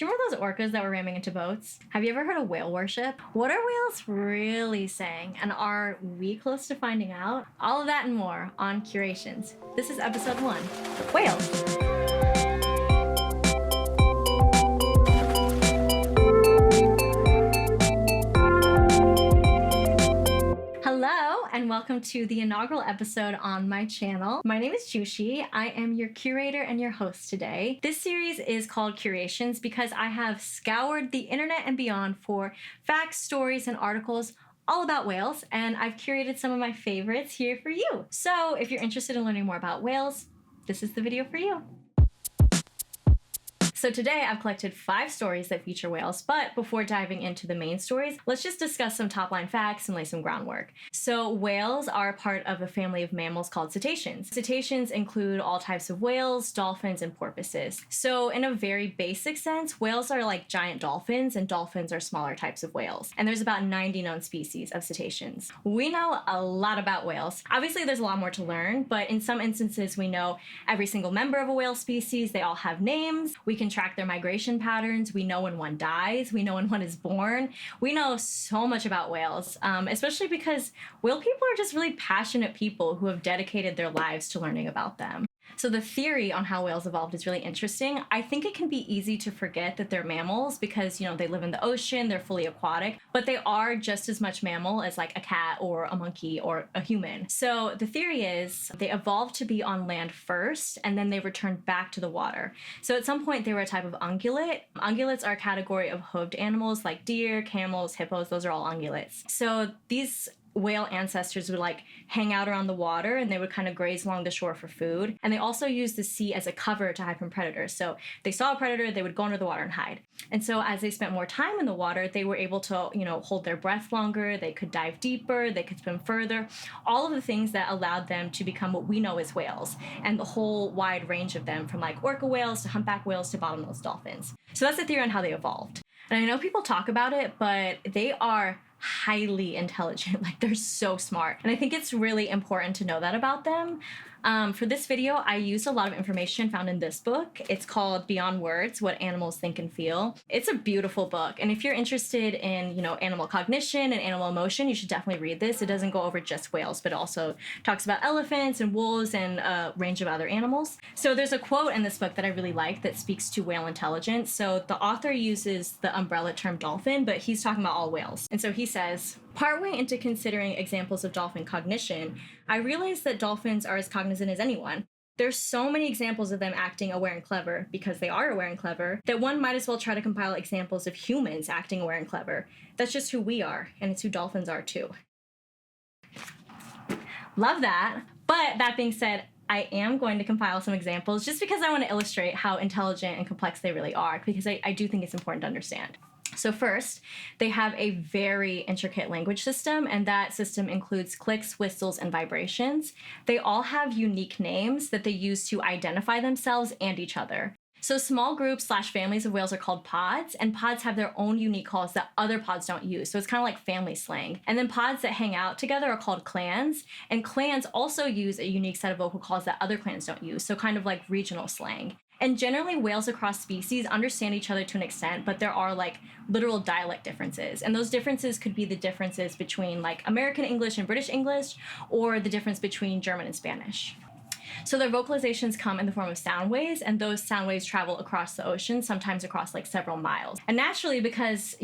Do you remember those orcas that were ramming into boats? Have you ever heard of whale worship? What are whales really saying? And are we close to finding out? All of that and more on Curations. This is episode 1, Whales. Hello, and welcome to the inaugural episode on my channel. My name is Jushi. I am your curator and your host today. This series is called Curations because I have scoured the internet and beyond for facts, stories, and articles all about whales, and I've curated some of my favorites here for you. So if you're interested in learning more about whales, this is the video for you. So today I've collected 5 stories that feature whales, but before diving into the main stories, let's just discuss some top-line facts and lay some groundwork. So whales are part of a family of mammals called cetaceans. Cetaceans include all types of whales, dolphins, and porpoises. So in a very basic sense, whales are like giant dolphins, and dolphins are smaller types of whales. And there's about 90 known species of cetaceans. We know a lot about whales. Obviously, there's a lot more to learn, but in some instances, we know every single member of a whale species. They all have names. We can track their migration patterns. We know when one dies. We know when one is born. We know so much about whales, especially because whale people are just really passionate people who have dedicated their lives to learning about them. So the theory on how whales evolved is really interesting. I think it can be easy to forget that they're mammals because, they live in the ocean, they're fully aquatic, but they are just as much mammal as like a cat or a monkey or a human. So the theory is they evolved to be on land first, and then they returned back to the water. So at some point they were a type of ungulate. Ungulates are a category of hoofed animals like deer, camels, hippos. Those are all ungulates. So these whale ancestors would hang out around the water, and they would kind of graze along the shore for food. And they also used the sea as a cover to hide from predators. So they saw a predator, they would go under the water and hide. And so as they spent more time in the water, they were able to, hold their breath longer, they could dive deeper, they could swim further, all of the things that allowed them to become what we know as whales, and the whole wide range of them, from orca whales to humpback whales to bottlenose dolphins. So that's the theory on how they evolved. And I know people talk about it, but they are highly intelligent. They're so smart. And I think it's really important to know that about them. For this video, I used a lot of information found in this book. It's called Beyond Words: What Animals Think and Feel. It's a beautiful book. And if you're interested in, animal cognition and animal emotion, you should definitely read this. It doesn't go over just whales, but also talks about elephants and wolves and a range of other animals. So there's a quote in this book that I really like that speaks to whale intelligence. So the author uses the umbrella term dolphin, but he's talking about all whales. And so he says, partway into considering examples of dolphin cognition, I realized that dolphins are as cognizant as anyone. There's so many examples of them acting aware and clever, because they are aware and clever, that one might as well try to compile examples of humans acting aware and clever. That's just who we are, and it's who dolphins are too. Love that. But that being said, I am going to compile some examples just because I want to illustrate how intelligent and complex they really are, because I do think it's important to understand. So first, they have a very intricate language system, and that system includes clicks, whistles, and vibrations. They all have unique names that they use to identify themselves and each other. So small groups / families of whales are called pods, and pods have their own unique calls that other pods don't use. So it's kind of like family slang. And then pods that hang out together are called clans, and clans also use a unique set of vocal calls that other clans don't use, so kind of like regional slang. And generally, whales across species understand each other to an extent, but there are literal dialect differences. And those differences could be the differences between American English and British English, or the difference between German and Spanish. So their vocalizations come in the form of sound waves, and those sound waves travel across the ocean, sometimes across several miles. And naturally, because,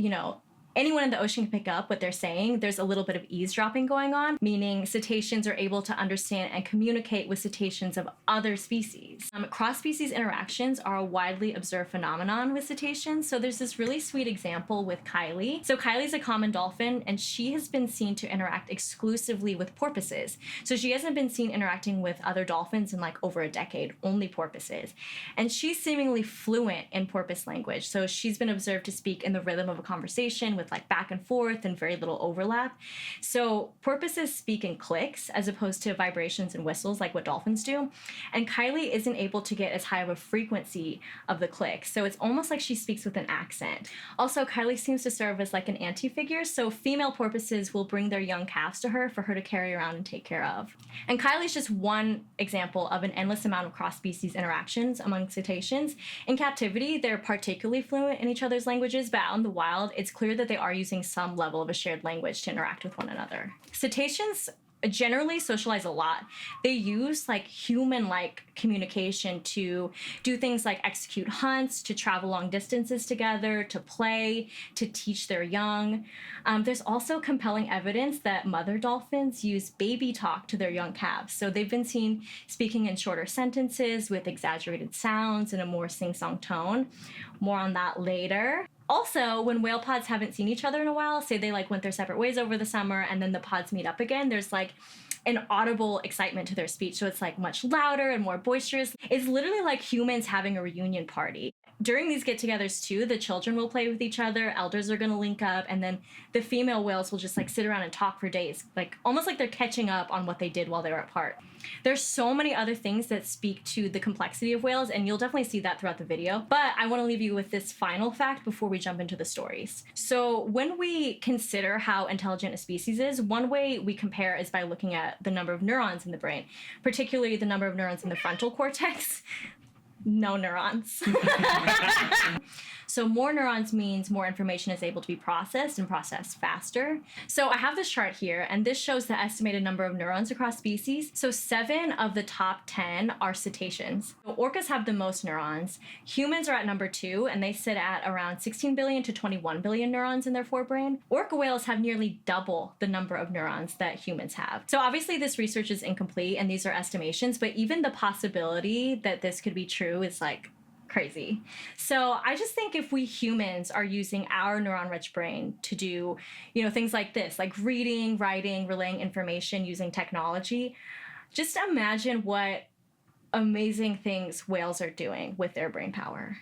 anyone in the ocean can pick up what they're saying, there's a little bit of eavesdropping going on, meaning cetaceans are able to understand and communicate with cetaceans of other species. Cross-species interactions are a widely observed phenomenon with cetaceans. So there's this really sweet example with Kylie. So Kylie's a common dolphin, and she has been seen to interact exclusively with porpoises. So she hasn't been seen interacting with other dolphins in over a decade, only porpoises. And she's seemingly fluent in porpoise language. So she's been observed to speak in the rhythm of a conversation with with like back and forth and very little overlap. So porpoises speak in clicks as opposed to vibrations and whistles like what dolphins do. And Kylie isn't able to get as high of a frequency of the clicks. So it's almost like she speaks with an accent. Also, Kylie seems to serve as like an auntie figure. So female porpoises will bring their young calves to her for her to carry around and take care of. And Kylie's just one example of an endless amount of cross-species interactions among cetaceans. In captivity, they're particularly fluent in each other's languages, but out in the wild, it's clear that they are using some level of a shared language to interact with one another. Cetaceans generally socialize a lot. They use like human-like communication to do things like execute hunts, to travel long distances together, to play, to teach their young. There's also compelling evidence that mother dolphins use baby talk to their young calves. So they've been seen speaking in shorter sentences with exaggerated sounds and a more sing-song tone. More on that later. Also, when whale pods haven't seen each other in a while, say they like went their separate ways over the summer and then the pods meet up again, there's like an audible excitement to their speech. So it's like much louder and more boisterous. It's literally like humans having a reunion party. During these get-togethers too, the children will play with each other, elders are going to link up, and then the female whales will just like sit around and talk for days, like almost like they're catching up on what they did while they were apart. There's so many other things that speak to the complexity of whales, and you'll definitely see that throughout the video. But I want to leave you with this final fact before we jump into the stories. So when we consider how intelligent a species is, one way we compare is by looking at the number of neurons in the brain, particularly the number of neurons in the frontal cortex. No neurons. So more neurons means more information is able to be processed and processed faster. So I have this chart here, and this shows the estimated number of neurons across species. So 7 of the top 10 are cetaceans. So orcas have the most neurons. Humans are at number 2, and they sit at around 16 billion to 21 billion neurons in their forebrain. Orca whales have nearly double the number of neurons that humans have. So obviously this research is incomplete, and these are estimations, but even the possibility that this could be true is like crazy. So I just think if we humans are using our neuron-rich brain to do, things like this, like reading, writing, relaying information using technology, just imagine what amazing things whales are doing with their brain power.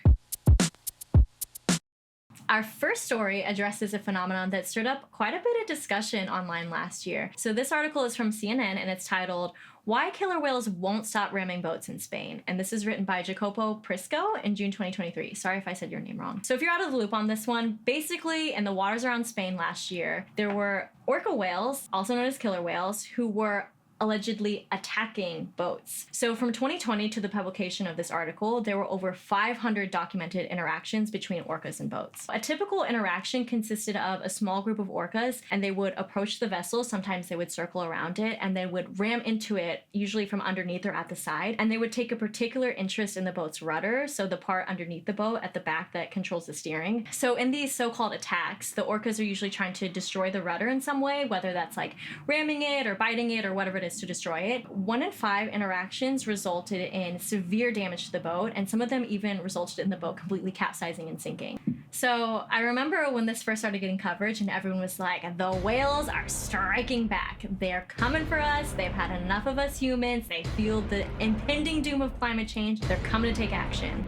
Our first story addresses a phenomenon that stirred up quite a bit of discussion online last year. So this article is from CNN, and it's titled, "Why Killer Whales Won't Stop Ramming Boats in Spain." And this is written by Jacopo Prisco in June 2023. Sorry if I said your name wrong. So if you're out of the loop on this one, basically in the waters around Spain last year, there were orca whales, also known as killer whales, who were allegedly attacking boats. So from 2020 to the publication of this article, there were over 500 documented interactions between orcas and boats. A typical interaction consisted of a small group of orcas, and they would approach the vessel, sometimes they would circle around it, and they would ram into it, usually from underneath or at the side, and they would take a particular interest in the boat's rudder, so the part underneath the boat at the back that controls the steering. So in these so-called attacks, the orcas are usually trying to destroy the rudder in some way, whether that's like ramming it or biting it or whatever it is to destroy it. 1 in 5 interactions resulted in severe damage to the boat, and some of them even resulted in the boat completely capsizing and sinking. So I remember when this first started getting coverage and everyone was like, the whales are striking back. They're coming for us. They've had enough of us humans. They feel the impending doom of climate change. They're coming to take action.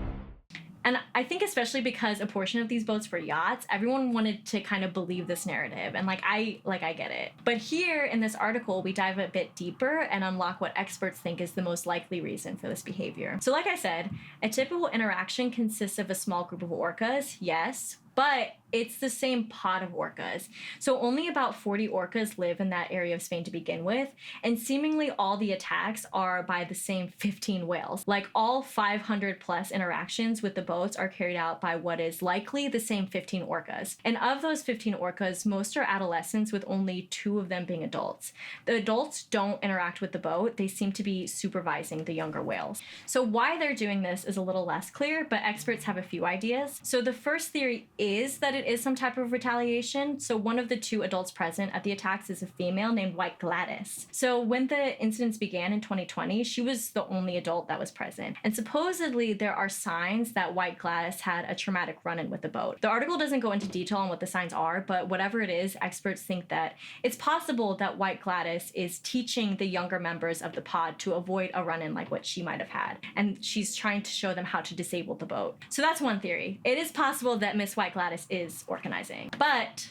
And I think especially because a portion of these boats were yachts, everyone wanted to kind of believe this narrative. And I get it. But here in this article, we dive a bit deeper and unlock what experts think is the most likely reason for this behavior. So like I said, a typical interaction consists of a small group of orcas, yes, but it's the same pod of orcas. So only about 40 orcas live in that area of Spain to begin with, and seemingly all the attacks are by the same 15 whales. Like all 500 plus interactions with the boats are carried out by what is likely the same 15 orcas. And of those 15 orcas, most are adolescents, with only 2 of them being adults. The adults don't interact with the boat. They seem to be supervising the younger whales. So why they're doing this is a little less clear, but experts have a few ideas. So the first theory is that it is some type of retaliation. So one of the 2 adults present at the attacks is a female named White Gladys. So when the incidents began in 2020, she was the only adult that was present. And supposedly there are signs that White Gladys had a traumatic run-in with the boat. The article doesn't go into detail on what the signs are, but whatever it is, experts think that it's possible that White Gladys is teaching the younger members of the pod to avoid a run-in like what she might have had. And she's trying to show them how to disable the boat. So that's one theory. It is possible that Miss White Gladys is organizing. But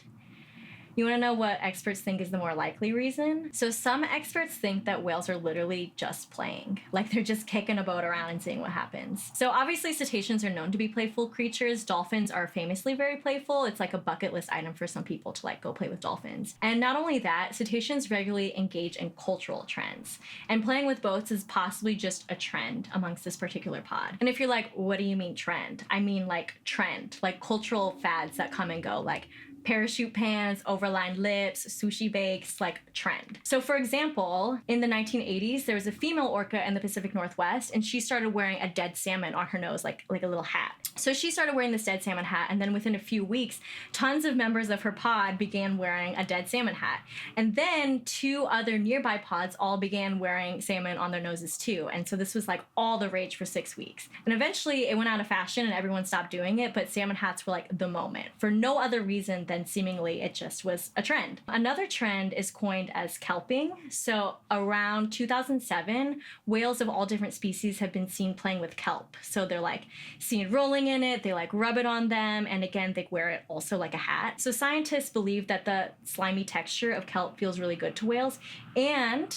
You want to know what experts think is the more likely reason? So some experts think that whales are literally just playing. Like they're just kicking a boat around and seeing what happens. So obviously cetaceans are known to be playful creatures. Dolphins are famously very playful. It's like a bucket list item for some people to like go play with dolphins. And not only that, cetaceans regularly engage in cultural trends. And playing with boats is possibly just a trend amongst this particular pod. And if you're like, what do you mean trend? I mean like trend, like cultural fads that come and go, like parachute pants, overlined lips, sushi bakes, like trend. So for example, in the 1980s, there was a female orca in the Pacific Northwest, and she started wearing a dead salmon on her nose, like a little hat. So she started wearing this dead salmon hat, and then within a few weeks, tons of members of her pod began wearing a dead salmon hat. And then 2 other nearby pods all began wearing salmon on their noses too. And so this was like all the rage for 6 weeks. And eventually it went out of fashion and everyone stopped doing it, but salmon hats were like the moment for no other reason than seemingly it just was a trend. Another trend is coined as kelping. So around 2007, whales of all different species have been seen playing with kelp. So they're like seen rolling in it, they like rub it on them, and again, they wear it also like a hat. So scientists believe that the slimy texture of kelp feels really good to whales, and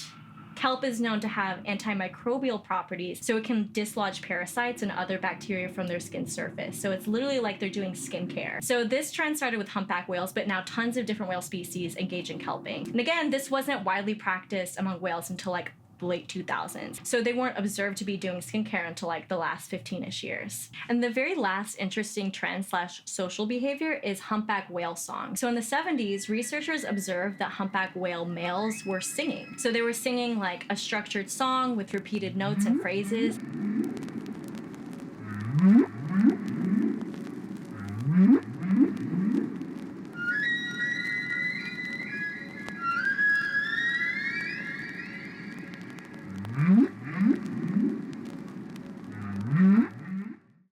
kelp is known to have antimicrobial properties, so it can dislodge parasites and other bacteria from their skin surface. So it's literally like they're doing skincare. So this trend started with humpback whales, but now tons of different whale species engage in kelping. And again, this wasn't widely practiced among whales until like the late 2000s. So they weren't observed to be doing skincare until like the last 15-ish years. And the very last interesting trend / social behavior is humpback whale song. So in the 70s, researchers observed that humpback whale males were singing. So they were singing like a structured song with repeated notes and phrases.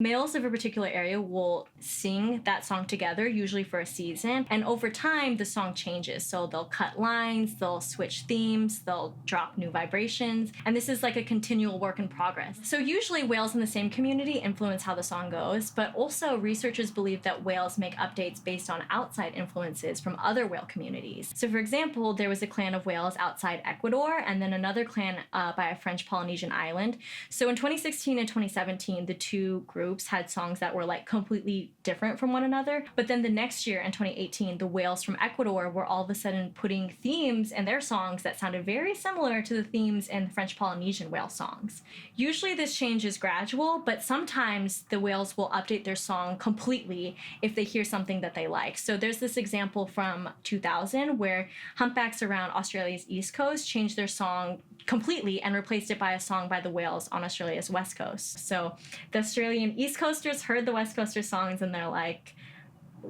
Males of a particular area will sing that song together, usually for a season, and over time the song changes. So they'll cut lines, they'll switch themes, they'll drop new vibrations, and this is like a continual work in progress. So usually whales in the same community influence how the song goes, but also researchers believe that whales make updates based on outside influences from other whale communities. So for example, there was a clan of whales outside Ecuador, and then another clan by a French Polynesian island. So in 2016 and 2017, the two groups had songs that were like completely different from one another. But then the next year in 2018, the whales from Ecuador were all of a sudden putting themes in their songs that sounded very similar to the themes in the French Polynesian whale songs. Usually this change is gradual, but sometimes the whales will update their song completely if they hear something that they like. So there's this example from 2000 where humpbacks around Australia's east coast changed their song completely and replaced it by a song by the whales on Australia's west coast. So the Australian East Coasters heard the West Coaster songs and they're like,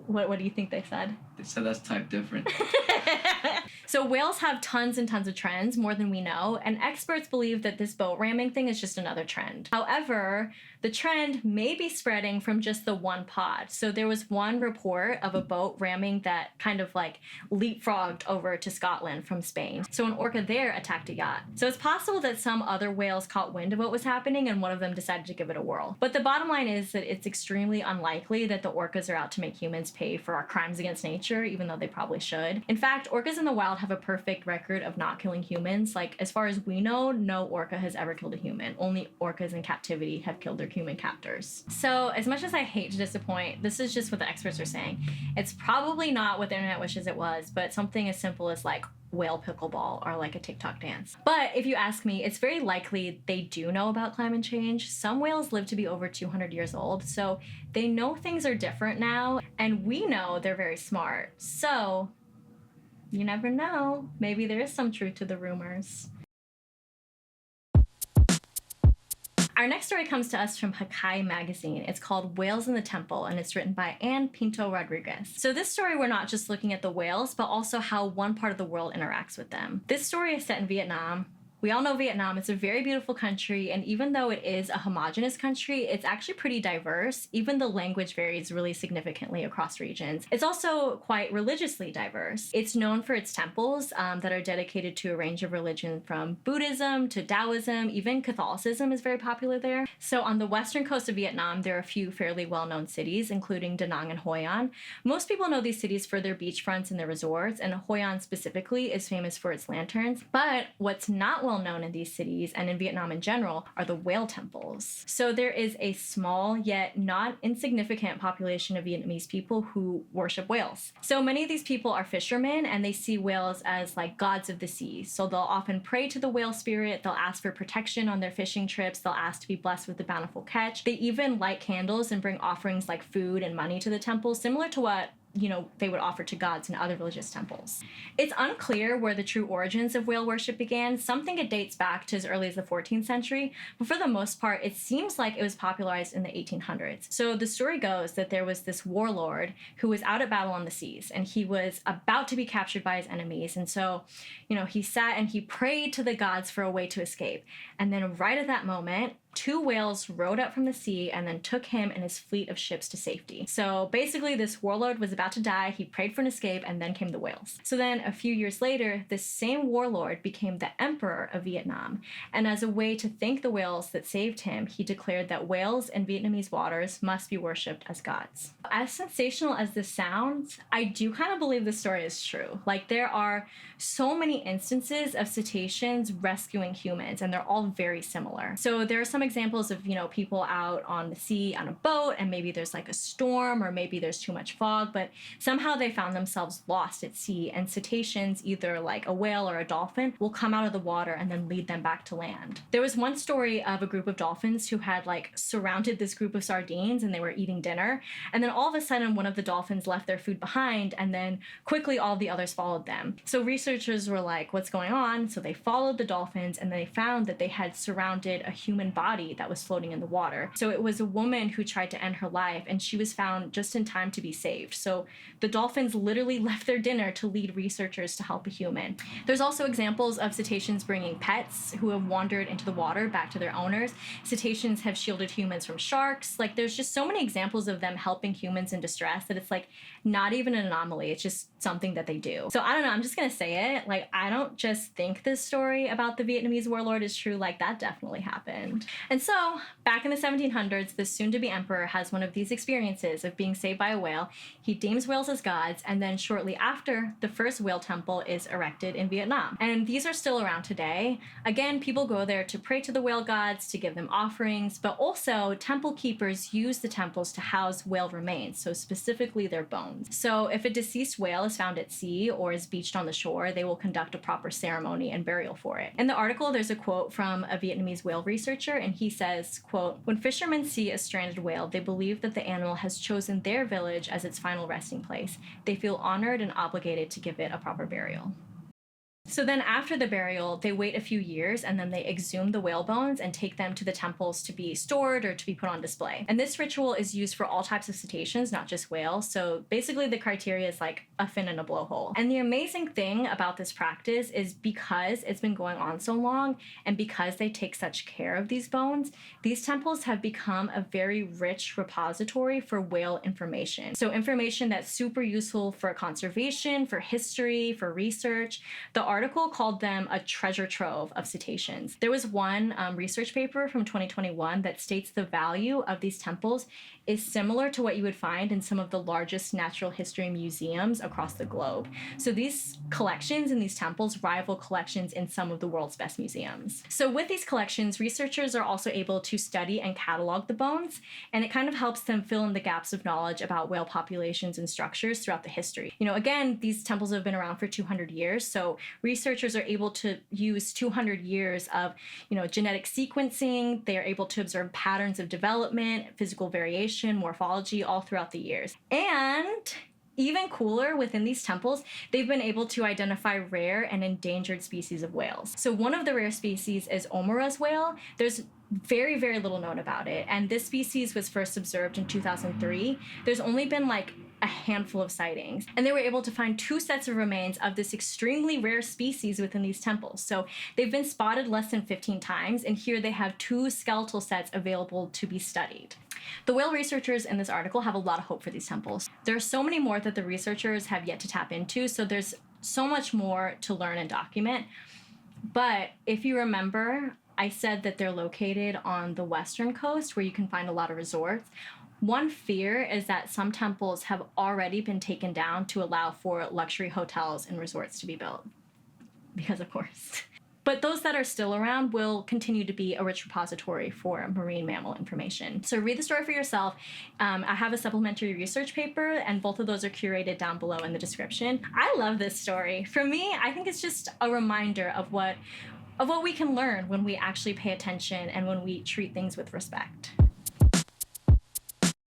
what do you think they said? They said that's type different. So whales have tons and tons of trends, more than we know, and experts believe that this boat ramming thing is just another trend. However, the trend may be spreading from just the one pod. So there was one report of a boat ramming that kind of like leapfrogged over to Scotland from Spain. So an orca there attacked a yacht. So it's possible that some other whales caught wind of what was happening and one of them decided to give it a whirl. But the bottom line is that it's extremely unlikely that the orcas are out to make humans pay for our crimes against nature, even though they probably should. In fact, orcas in the wild have a perfect record of not killing humans. Like, as far as we know, no orca has ever killed a human. Only orcas in captivity have killed their human captors. So as much as I hate to disappoint, this is just what the experts are saying. It's probably not what the internet wishes it was, but something as simple as like whale pickleball or like a TikTok dance. But if you ask me, it's very likely they do know about climate change. Some whales live to be over 200 years old, so they know things are different now, and we know they're very smart. So you never know. Maybe there is some truth to the rumors. Our next story comes to us from Hakai magazine. It's called Whales in the Temple, and it's written by Anne Pinto Rodriguez. So this story, we're not just looking at the whales, but also how one part of the world interacts with them. This story is set in Vietnam, We all know Vietnam. It's a very beautiful country, and even though it is a homogenous country, it's actually pretty diverse. Even the language varies really significantly across regions. It's also quite religiously diverse. It's known for its temples that are dedicated to a range of religions from Buddhism to Taoism. Even Catholicism is very popular there. So on the western coast of Vietnam, there are a few fairly well-known cities, including Da Nang and Hoi An. Most people know these cities for their beachfronts and their resorts, and Hoi An specifically is famous for its lanterns. But what's not well known in these cities and in Vietnam in general are the whale temples. So there is a small yet not insignificant population of Vietnamese people who worship whales. So many of these people are fishermen, and they see whales as like gods of the sea. So they'll often pray to the whale spirit, they'll ask for protection on their fishing trips, they'll ask to be blessed with a bountiful catch. They even light candles and bring offerings like food and money to the temple, similar to what they would offer to gods in other religious temples. It's unclear where the true origins of whale worship began. Some think it dates back to as early as the 14th century, but for the most part, it seems like it was popularized in the 1800s. So the story goes that there was this warlord who was out at battle on the seas, and he was about to be captured by his enemies. And so, he sat and he prayed to the gods for a way to escape. And then right at that moment, 2 whales rode up from the sea and then took him and his fleet of ships to safety. So basically, this warlord was about to die, he prayed for an escape, and then came the whales. So then a few years later, this same warlord became the emperor of Vietnam. And as a way to thank the whales that saved him, he declared that whales in Vietnamese waters must be worshipped as gods. As sensational as this sounds, I do kind of believe this story is true. Like, there are so many instances of cetaceans rescuing humans, and they're all very similar. So there are some examples of, people out on the sea on a boat, and maybe there's like a storm, or maybe there's too much fog, but somehow they found themselves lost at sea, and cetaceans, either like a whale or a dolphin, will come out of the water and then lead them back to land. There was one story of a group of dolphins who had like surrounded this group of sardines, and they were eating dinner, and then all of a sudden one of the dolphins left their food behind, and then quickly all the others followed them. So researchers were like, what's going on? So they followed the dolphins, and they found that they had surrounded a human body that was floating in the water. So it was a woman who tried to end her life, and she was found just in time to be saved. So the dolphins literally left their dinner to lead researchers to help a human. There's also examples of cetaceans bringing pets who have wandered into the water back to their owners. Cetaceans have shielded humans from sharks. Like, there's just so many examples of them helping humans in distress that it's like not even an anomaly. It's just something that they do. So I don't know, I'm just gonna say it. Like, I don't just think this story about the Vietnamese warlord is true. Like, that definitely happened. And so back in the 1700s, this soon-to-be emperor has one of these experiences of being saved by a whale. He deems whales as gods, and then shortly after, the first whale temple is erected in Vietnam. And these are still around today. Again, people go there to pray to the whale gods, to give them offerings, but also temple keepers use the temples to house whale remains, so specifically their bones. So if a deceased whale is found at sea or is beached on the shore, they will conduct a proper ceremony and burial for it. In the article, there's a quote from a Vietnamese whale researcher, and he says, quote, "When fishermen see a stranded whale, they believe that the animal has chosen their village as its final resting place. They feel honored and obligated to give it a proper burial." So then after the burial, they wait a few years, and then they exhume the whale bones and take them to the temples to be stored or to be put on display. And this ritual is used for all types of cetaceans, not just whales. So basically the criteria is like a fin and a blowhole. And the amazing thing about this practice is because it's been going on so long, and because they take such care of these bones, these temples have become a very rich repository for whale information. So information that's super useful for conservation, for history, for research. The article called them a treasure trove of cetaceans. There was one research paper from 2021 that states the value of these temples is similar to what you would find in some of the largest natural history museums across the globe. So these collections in these temples rival collections in some of the world's best museums. So with these collections, researchers are also able to study and catalog the bones, and it kind of helps them fill in the gaps of knowledge about whale populations and structures throughout the history. Again, these temples have been around for 200 years, so researchers are able to use 200 years of, genetic sequencing. They are able to observe patterns of development, physical variation, morphology all throughout the years. And Even cooler, within these temples, they've been able to identify rare and endangered species of whales. So one of the rare species is Omura's whale. There's very, very little known about it. And this species was first observed in 2003. There's only been like a handful of sightings. And they were able to find 2 sets of remains of this extremely rare species within these temples. So they've been spotted less than 15 times, and here they have 2 skeletal sets available to be studied. The whale researchers in this article have a lot of hope for these temples. There are so many more that the researchers have yet to tap into, so there's so much more to learn and document. But if you remember, I said that they're located on the western coast where you can find a lot of resorts. One fear is that some temples have already been taken down to allow for luxury hotels and resorts to be built. Because of course. But those that are still around will continue to be a rich repository for marine mammal information. So read the story for yourself. I have a supplementary research paper, and both of those are curated down below in the description. I love this story. For me, I think it's just a reminder of what we can learn when we actually pay attention and when we treat things with respect.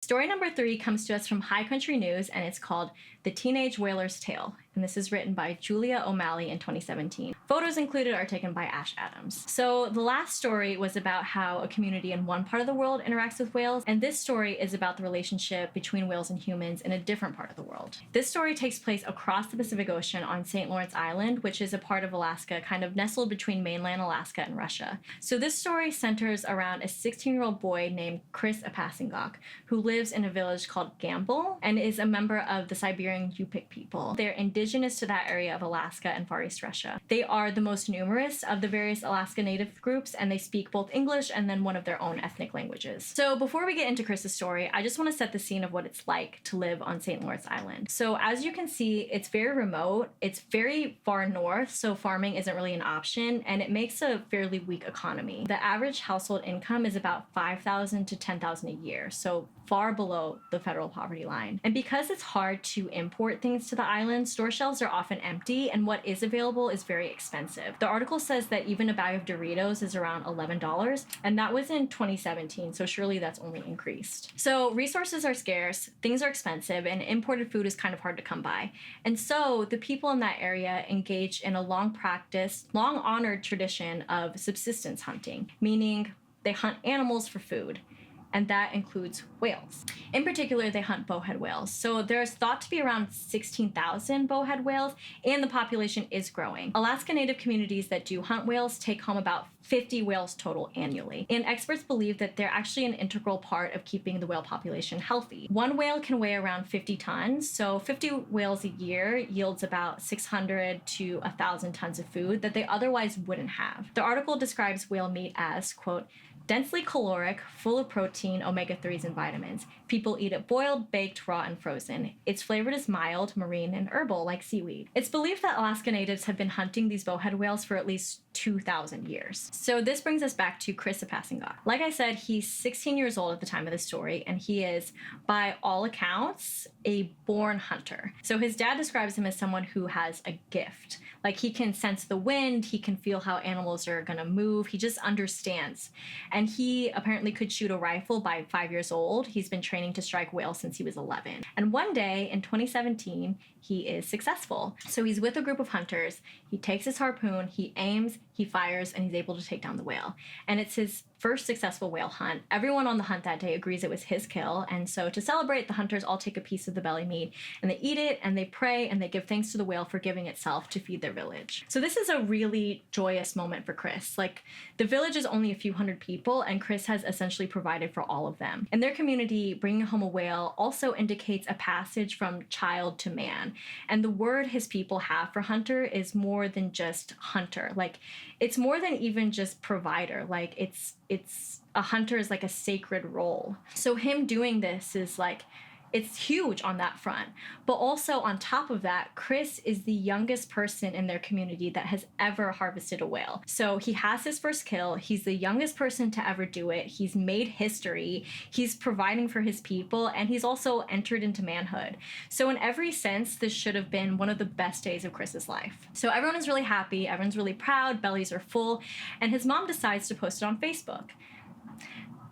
Story number 3 comes to us from High Country News, and it's called The Teenage Whaler's Tale, and this is written by Julia O'Malley in 2017. Photos included are taken by Ash Adams. So the last story was about how a community in one part of the world interacts with whales, and this story is about the relationship between whales and humans in a different part of the world. This story takes place across the Pacific Ocean on St. Lawrence Island, which is a part of Alaska kind of nestled between mainland Alaska and Russia. So this story centers around a 16-year-old boy named Chris Apasingok, who lives in a village called Gamble and is a member of the Siberian Yupik people. They're indigenous to that area of Alaska and Far East Russia. They are the most numerous of the various Alaska Native groups, and they speak both English and then one of their own ethnic languages. So before we get into Chris's story, I just want to set the scene of what it's like to live on St. Lawrence Island. So as you can see, it's very remote, it's very far north, so farming isn't really an option, and it makes a fairly weak economy. The average household income is about $5,000 to $10,000 a year, so far below the federal poverty line. And because it's hard to import things to the island, store shelves are often empty, and what is available is very expensive. The article says that even a bag of Doritos is around $11, and that was in 2017, so surely that's only increased. So resources are scarce, things are expensive, and imported food is kind of hard to come by. And so the people in that area engage in a long honored tradition of subsistence hunting, meaning they hunt animals for food. And that includes whales. In particular, they hunt bowhead whales. So there's thought to be around 16,000 bowhead whales, and the population is growing. Alaska Native communities that do hunt whales take home about 50 whales total annually. And experts believe that they're actually an integral part of keeping the whale population healthy. One whale can weigh around 50 tons, so 50 whales a year yields about 600 to 1,000 tons of food that they otherwise wouldn't have. The article describes whale meat as, quote, densely caloric, full of protein, omega-3s, and vitamins. People eat it boiled, baked, raw, and frozen. Its flavor is mild, marine, and herbal, like seaweed. It's believed that Alaska Natives have been hunting these bowhead whales for at least 2,000 years. So this brings us back to Chris Apasingok. Like I said, he's 16 years old at the time of the story, and he is, by all accounts, a born hunter. So his dad describes him as someone who has a gift. Like, he can sense the wind, he can feel how animals are gonna move, he just understands. And he apparently could shoot a rifle by 5 years old. He's been training to strike whales since he was 11. And one day in 2017, he is successful. So he's with a group of hunters, he takes his harpoon, he aims, he fires, and he's able to take down the whale. And it's his first successful whale hunt. Everyone on the hunt that day agrees it was his kill, and so to celebrate, the hunters all take a piece of the belly meat, and they eat it, and they pray, and they give thanks to the whale for giving itself to feed their village. So this is a really joyous moment for Chris. Like, the village is only a few hundred people, and Chris has essentially provided for all of them. In their community, bringing home a whale also indicates a passage from child to man, and the word his people have for hunter is more than just hunter. Like, it's more than even just provider. Like, it's a hunter is like a sacred role. So him doing this is like, it's huge on that front. But also on top of that, Chris is the youngest person in their community that has ever harvested a whale. So he has his first kill. He's the youngest person to ever do it. He's made history. He's providing for his people, and he's also entered into manhood. So in every sense, this should have been one of the best days of Chris's life. So everyone is really happy. Everyone's really proud. Bellies are full. And his mom decides to post it on Facebook.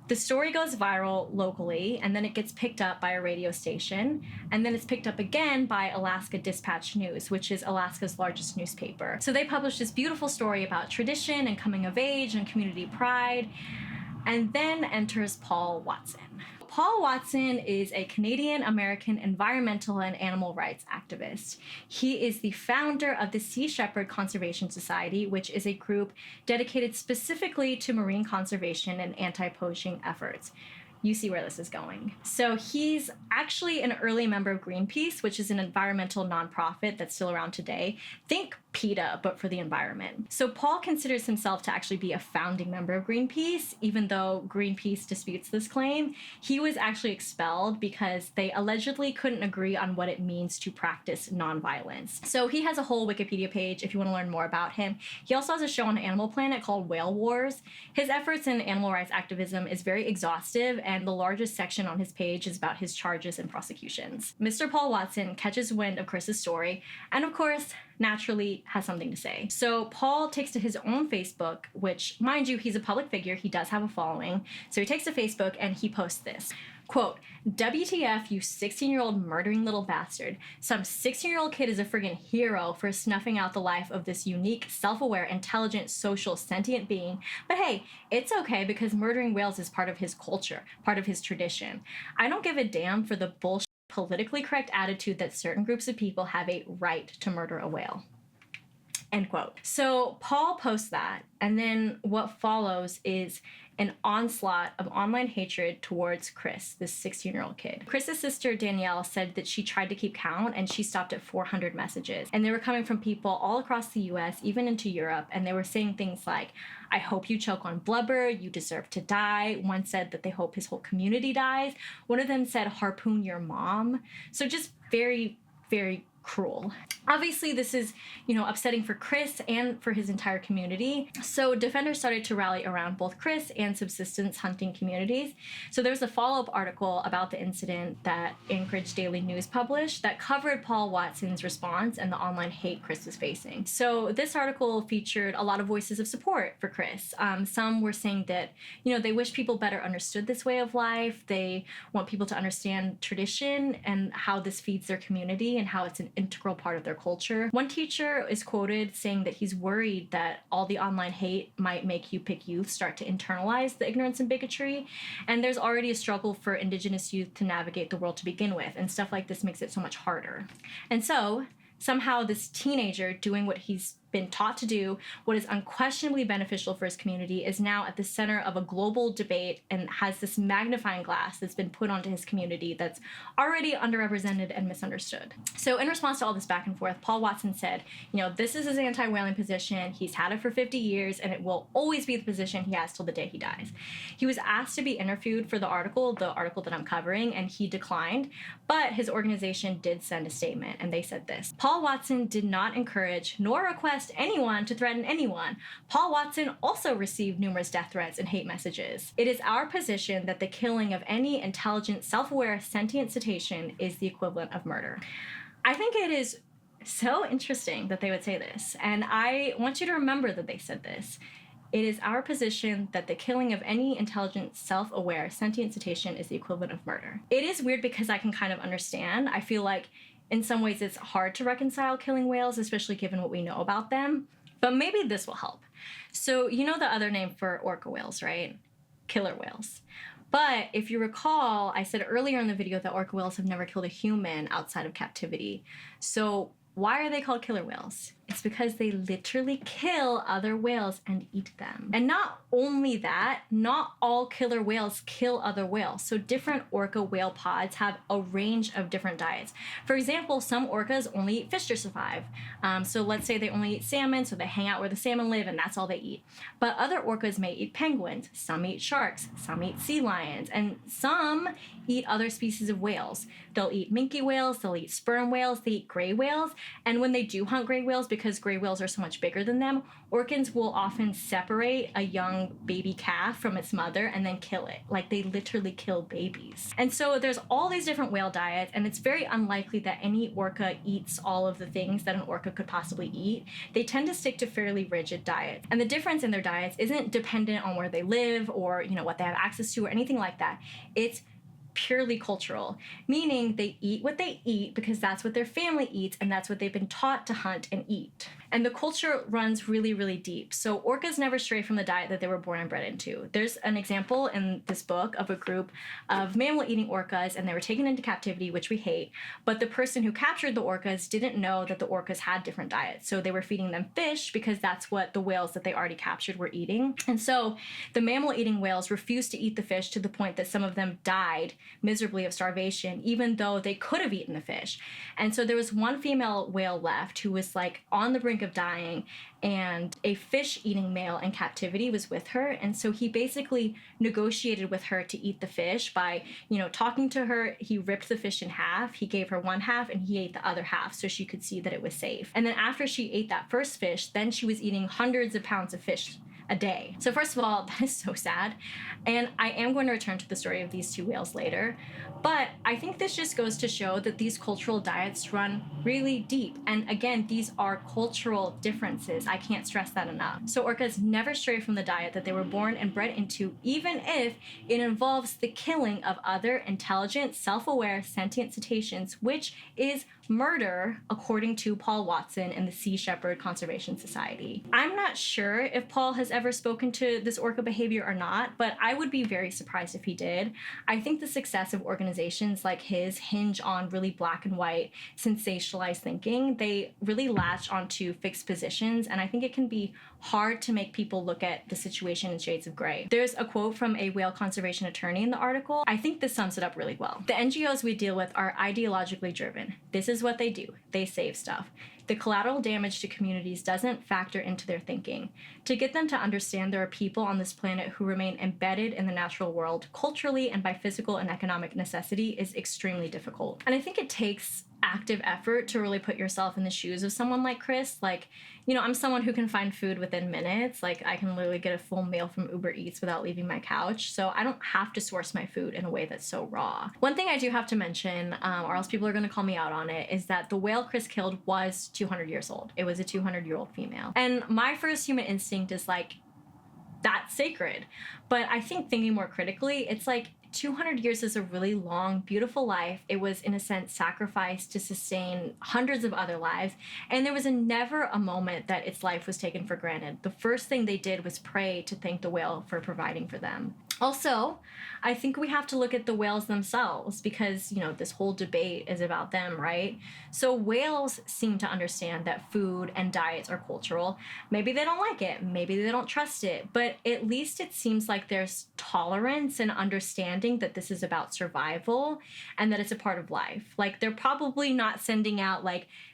The story goes viral locally, and then it gets picked up by a radio station, and then it's picked up again by Alaska Dispatch News, which is Alaska's largest newspaper. So they published this beautiful story about tradition and coming of age and community pride, and then enters Paul Watson. Paul Watson is a Canadian-American environmental and animal rights activist. He is the founder of the Sea Shepherd Conservation Society, which is a group dedicated specifically to marine conservation and anti-poaching efforts. You see where this is going. So he's actually an early member of Greenpeace, which is an environmental nonprofit that's still around today. Think PETA, but for the environment. So Paul considers himself to actually be a founding member of Greenpeace, even though Greenpeace disputes this claim. He was actually expelled because they allegedly couldn't agree on what it means to practice nonviolence. So he has a whole Wikipedia page if you want to learn more about him. He also has a show on Animal Planet called Whale Wars. His efforts in animal rights activism is very exhaustive, and the largest section on his page is about his charges and prosecutions. Mr. Paul Watson catches wind of Chris's story, and of course, naturally has something to say. So Paul takes to his own Facebook, which, mind you, he's a public figure, he does have a following. So he takes to Facebook and he posts this. Quote, WTF, you 16-year-old murdering little bastard. Some 16-year-old kid is a friggin' hero for snuffing out the life of this unique, self-aware, intelligent, social, sentient being. But hey, it's okay because murdering whales is part of his culture, part of his tradition. I don't give a damn for the bullshit politically correct attitude that certain groups of people have a right to murder a whale. End quote. So Paul posts that, and then what follows is an onslaught of online hatred towards Chris, this 16-year-old kid. Chris's sister, Danielle, said that she tried to keep count and she stopped at 400 messages. And they were coming from people all across the US, even into Europe, and they were saying things like, I hope you choke on blubber, you deserve to die. One said that they hope his whole community dies. One of them said, harpoon your mom. So just very, very cruel. Obviously, this is, upsetting for Chris and for his entire community. So defenders started to rally around both Chris and subsistence hunting communities. So there was a follow-up article about the incident that Anchorage Daily News published that covered Paul Watson's response and the online hate Chris was facing. So this article featured a lot of voices of support for Chris. Some were saying that, they wish people better understood this way of life. They want people to understand tradition and how this feeds their community and how it's an integral part of their culture. One teacher is quoted saying that he's worried that all the online hate might make UPIC youth start to internalize the ignorance and bigotry, and there's already a struggle for Indigenous youth to navigate the world to begin with, and stuff like this makes it so much harder. And so, somehow this teenager doing what he's been taught to do, what is unquestionably beneficial for his community, is now at the center of a global debate and has this magnifying glass that's been put onto his community that's already underrepresented and misunderstood. So in response to all this back and forth, Paul Watson said, this is his anti-whaling position. He's had it for 50 years, and it will always be the position he has till the day he dies. He was asked to be interviewed for the article that I'm covering, and he declined, but his organization did send a statement, and they said this. Paul Watson did not encourage nor request anyone to threaten anyone. Paul Watson also received numerous death threats and hate messages. It is our position that the killing of any intelligent, self-aware, sentient cetacean is the equivalent of murder. I think it is so interesting that they would say this, and I want you to remember that they said this. It is our position that the killing of any intelligent, self-aware, sentient cetacean is the equivalent of murder. It is weird because I can kind of understand. I feel like in some ways, it's hard to reconcile killing whales, especially given what we know about them. But maybe this will help. So the other name for orca whales, right? Killer whales. But if you recall, I said earlier in the video that orca whales have never killed a human outside of captivity. So why are they called killer whales? It's because they literally kill other whales and eat them. And not only that, not all killer whales kill other whales. So different orca whale pods have a range of different diets. For example, some orcas only eat fish to survive. So let's say they only eat salmon, so they hang out where the salmon live and that's all they eat. But other orcas may eat penguins, some eat sharks, some eat sea lions, and some eat other species of whales. They'll eat minke whales, they'll eat sperm whales, they eat gray whales. And when they do hunt gray whales, because gray whales are so much bigger than them, orcas will often separate a young baby calf from its mother and then kill it. Like, they literally kill babies. And so there's all these different whale diets, and it's very unlikely that any orca eats all of the things that an orca could possibly eat. They tend to stick to fairly rigid diets. And the difference in their diets isn't dependent on where they live or, what they have access to or anything like that. It's purely cultural, meaning they eat what they eat because that's what their family eats and that's what they've been taught to hunt and eat. And the culture runs really, really deep. So orcas never stray from the diet that they were born and bred into. There's an example in this book of a group of mammal-eating orcas, and they were taken into captivity, which we hate, but the person who captured the orcas didn't know that the orcas had different diets. So they were feeding them fish because that's what the whales that they already captured were eating. And so the mammal-eating whales refused to eat the fish to the point that some of them died miserably of starvation, even though they could have eaten the fish. And so there was one female whale left who was like on the brink of dying, and a fish-eating male in captivity was with her. And so he basically negotiated with her to eat the fish by, talking to her. He ripped the fish in half. He gave her one half and he ate the other half so she could see that it was safe. And then after she ate that first fish, then she was eating hundreds of pounds of fish a day. So first of all, that is so sad. And I am going to return to the story of these two whales later. But I think this just goes to show that these cultural diets run really deep. And again, these are cultural differences. I can't stress that enough. So orcas never stray from the diet that they were born and bred into, even if it involves the killing of other intelligent, self-aware, sentient cetaceans, which is murder, according to Paul Watson and the Sea Shepherd Conservation Society. I'm not sure if Paul has ever spoken to this orca behavior or not, but I would be very surprised if he did. I think the success of organizations like his hinge on really black and white, sensationalized thinking. They really latch onto fixed positions, and I think it can be hard to make people look at the situation in shades of gray. There's a quote from a whale conservation attorney in the article. I think this sums it up really well. The NGOs we deal with are ideologically driven. This is what they do. They save stuff. The collateral damage to communities doesn't factor into their thinking. To get them to understand there are people on this planet who remain embedded in the natural world culturally and by physical and economic necessity is extremely difficult. And I think it takes active effort to really put yourself in the shoes of someone like Chris. Like, I'm someone who can find food within minutes. Like, I can literally get a full meal from Uber Eats without leaving my couch. So I don't have to source my food in a way that's so raw. One thing I do have to mention, or else people are going to call me out on it, is that the whale Chris killed was 200 years old. It was a 200-year-old female. And my first human instinct is like, that's sacred. But I think thinking more critically, it's like 200 years is a really long, beautiful life. It was, in a sense, sacrificed to sustain hundreds of other lives. And there was never a moment that its life was taken for granted. The first thing they did was pray to thank the whale for providing for them. Also, I think we have to look at the whales themselves because, this whole debate is about them, right? So whales seem to understand that food and diets are cultural. Maybe they don't like it. Maybe they don't trust it. But at least it seems like there's tolerance and understanding that this is about survival and that it's a part of life. Like, they're probably not sending out,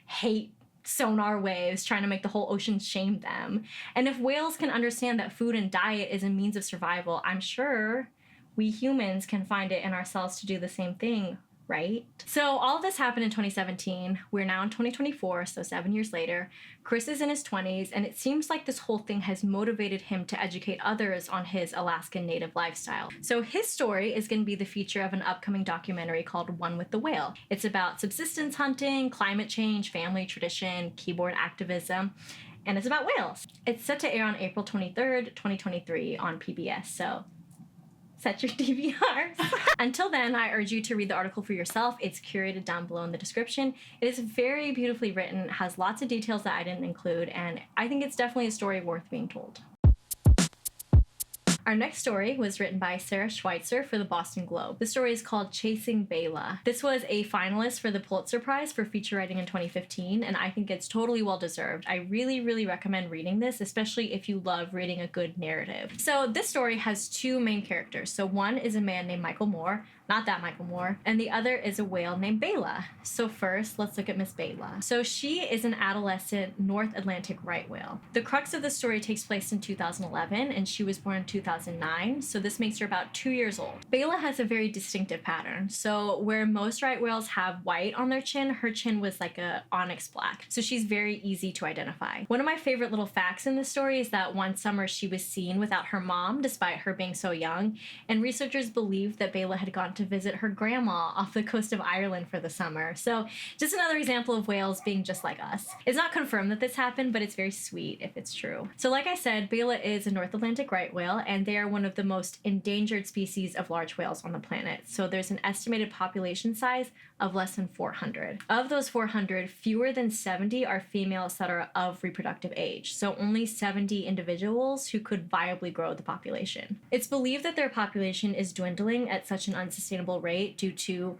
hate sonar waves trying to make the whole ocean shame them. And if whales can understand that food and diet is a means of survival, I'm sure we humans can find it in ourselves to do the same thing, right? So all of this happened in 2017. We're now in 2024, so 7 years later. Chris is in his 20s, and it seems like this whole thing has motivated him to educate others on his Alaskan native lifestyle. So his story is going to be the feature of an upcoming documentary called One with the Whale. It's about subsistence hunting, climate change, family tradition, keyboard activism, and it's about whales. It's set to air on April 23rd, 2023 on PBS, so set your DVRs. Until then, I urge you to read the article for yourself. It's curated down below in the description. It is very beautifully written, has lots of details that I didn't include, and I think it's definitely a story worth being told. Our next story was written by Sarah Schweitzer for the Boston Globe. The story is called Chasing Bayla. This was a finalist for the Pulitzer Prize for feature writing in 2015, and I think it's totally well-deserved. I really, really recommend reading this, especially if you love reading a good narrative. So this story has two main characters. So one is a man named Michael Moore. not that Michael Moore, and the other is a whale named Bayla. So first, let's look at Miss Bayla. So she is an adolescent North Atlantic right whale. The crux of the story takes place in 2011, and she was born in 2009, so this makes her about 2 years old. Bayla has a very distinctive pattern. So where most right whales have white on their chin, her chin was like a onyx black. So she's very easy to identify. One of my favorite little facts in this story is that one summer she was seen without her mom, despite her being so young, and researchers believe that Bayla had gone to visit her grandma off the coast of Ireland for the summer. So just another example of whales being just like us. It's not confirmed that this happened, but it's very sweet if it's true. So like I said, Bayla is a North Atlantic right whale, and they are one of the most endangered species of large whales on the planet. So there's an estimated population size of less than 400. Of those 400, fewer than 70 are females that are of reproductive age. So only 70 individuals who could viably grow the population. It's believed that their population is dwindling at such an unsustainable rate due to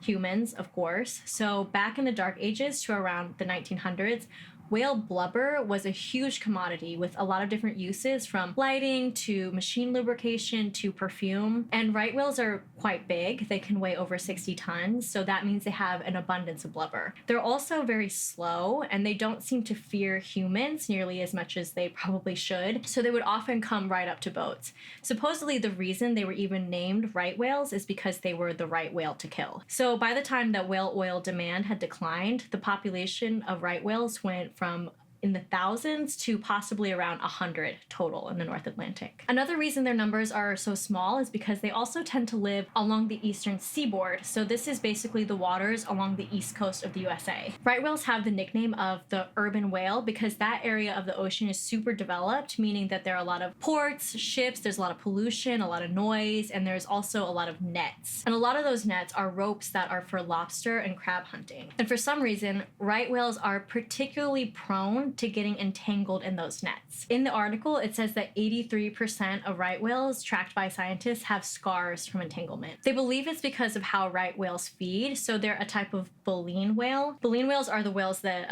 humans, of course. So back in the Dark Ages to around the 1900s, whale blubber was a huge commodity with a lot of different uses, from lighting to machine lubrication to perfume. And right whales are quite big. They can weigh over 60 tons, so that means they have an abundance of blubber. They're also very slow, and they don't seem to fear humans nearly as much as they probably should, so they would often come right up to boats. Supposedly the reason they were even named right whales is because they were the right whale to kill. So by the time that whale oil demand had declined, the population of right whales went from in the thousands to possibly around 100 total in the North Atlantic. Another reason their numbers are so small is because they also tend to live along the eastern seaboard. So this is basically the waters along the east coast of the USA. Right whales have the nickname of the urban whale because that area of the ocean is super developed, meaning that there are a lot of ports, ships, there's a lot of pollution, a lot of noise, and there's also a lot of nets. And a lot of those nets are ropes that are for lobster and crab hunting. And for some reason, right whales are particularly prone to getting entangled in those nets. In the article, it says that 83% of right whales tracked by scientists have scars from entanglement. They believe it's because of how right whales feed, so they're a type of baleen whale. Baleen whales are the whales that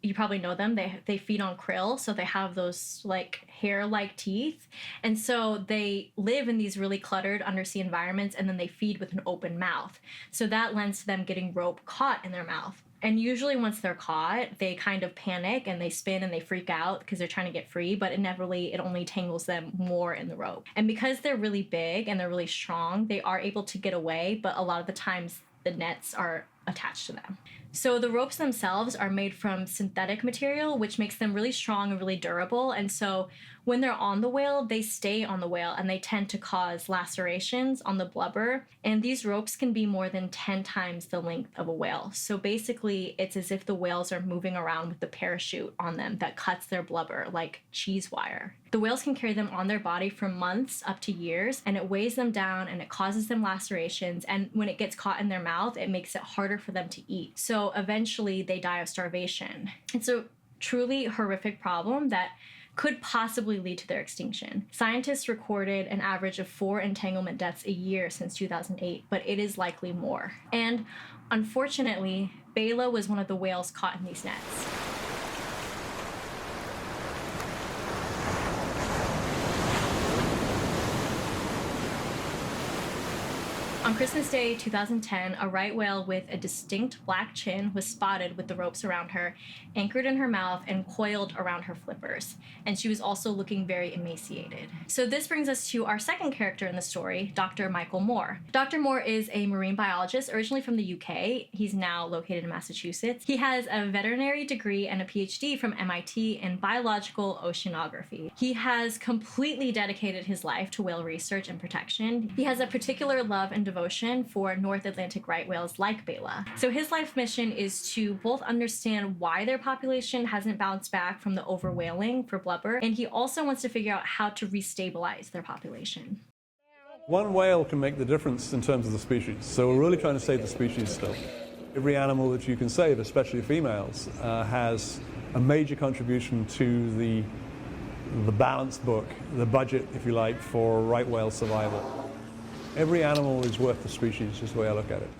you probably know them. They feed on krill, so they have those like hair-like teeth, and so they live in these really cluttered undersea environments, and then they feed with an open mouth. So that lends to them getting rope caught in their mouth. And usually once they're caught, they kind of panic and they spin and they freak out because they're trying to get free, but inevitably it only tangles them more in the rope. And because they're really big and they're really strong, they are able to get away, but a lot of the times the nets are attached to them. So the ropes themselves are made from synthetic material, which makes them really strong and really durable. And so when they're on the whale, they stay on the whale and they tend to cause lacerations on the blubber. And these ropes can be more than 10 times the length of a whale. So basically, it's as if the whales are moving around with the parachute on them that cuts their blubber like cheese wire. The whales can carry them on their body for months up to years, and it weighs them down and it causes them lacerations. And when it gets caught in their mouth, it makes it harder for them to eat. So eventually they die of starvation. It's a truly horrific problem that could possibly lead to their extinction. Scientists recorded an average of 4 entanglement deaths a year since 2008, but it is likely more. And unfortunately, Bayla was one of the whales caught in these nets. On Christmas Day 2010, a right whale with a distinct black chin was spotted with the ropes around her, anchored in her mouth, and coiled around her flippers. And she was also looking very emaciated. So this brings us to our second character in the story, Dr. Michael Moore. Dr. Moore is a marine biologist originally from the UK. He's now located in Massachusetts. He has a veterinary degree and a PhD from MIT in biological oceanography. He has completely dedicated his life to whale research and protection. He has a particular love and devotion for North Atlantic right whales like Bayla. So his life mission is to both understand why their population hasn't bounced back from the overwhaling for blubber, and he also wants to figure out how to restabilize their population. One whale can make the difference in terms of the species, so we're really trying to save the species still. Every animal that you can save, especially females, has a major contribution to the balanced book, the budget, if you like, for right whale survival. Every animal is worth the species, is the way I look at it.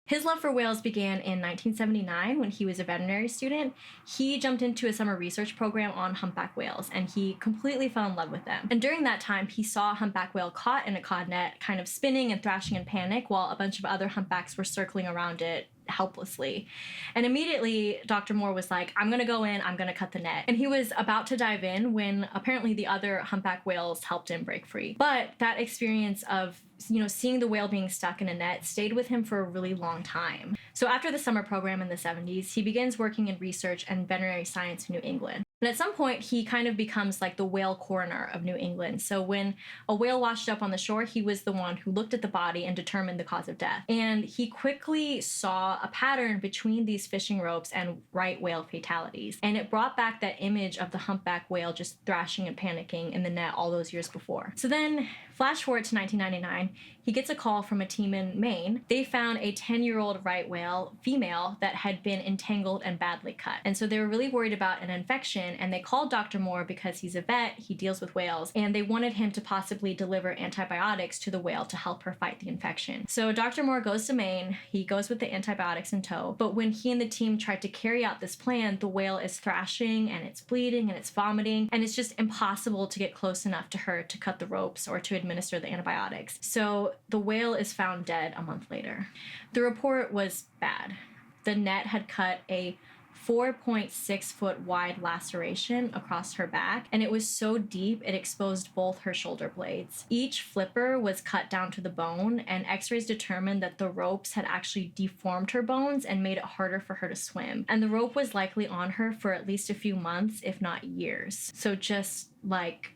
His love for whales began in 1979 when he was a veterinary student. He jumped into a summer research program on humpback whales, and he completely fell in love with them. And during that time, he saw a humpback whale caught in a cod net, kind of spinning and thrashing in panic, while a bunch of other humpbacks were circling around it helplessly. And immediately, Dr. Moore was like, I'm gonna go in, I'm gonna cut the net. And he was about to dive in when apparently the other humpback whales helped him break free. But that experience of seeing the whale being stuck in a net stayed with him for a really long time. So after the summer program in the 70s, he begins working in research and veterinary science in New England. And at some point, he kind of becomes like the whale coroner of New England. So when a whale washed up on the shore, he was the one who looked at the body and determined the cause of death. And he quickly saw a pattern between these fishing ropes and right whale fatalities. And it brought back that image of the humpback whale just thrashing and panicking in the net all those years before. So then, flash forward to 1999, he gets a call from a team in Maine. They found a 10-year-old right whale female that had been entangled and badly cut. And so they were really worried about an infection, and they called Dr. Moore because he's a vet, he deals with whales, and they wanted him to possibly deliver antibiotics to the whale to help her fight the infection. So Dr. Moore goes to Maine, he goes with the antibiotics in tow, but when he and the team tried to carry out this plan, the whale is thrashing and it's bleeding and it's vomiting, and it's just impossible to get close enough to her to cut the ropes or to administer the antibiotics. So the whale is found dead a month later. The report was bad. The net had cut a 4.6-foot wide laceration across her back, and it was so deep it exposed both her shoulder blades. Each flipper was cut down to the bone, and x-rays determined that the ropes had actually deformed her bones and made it harder for her to swim. And the rope was likely on her for at least a few months, if not years. So just like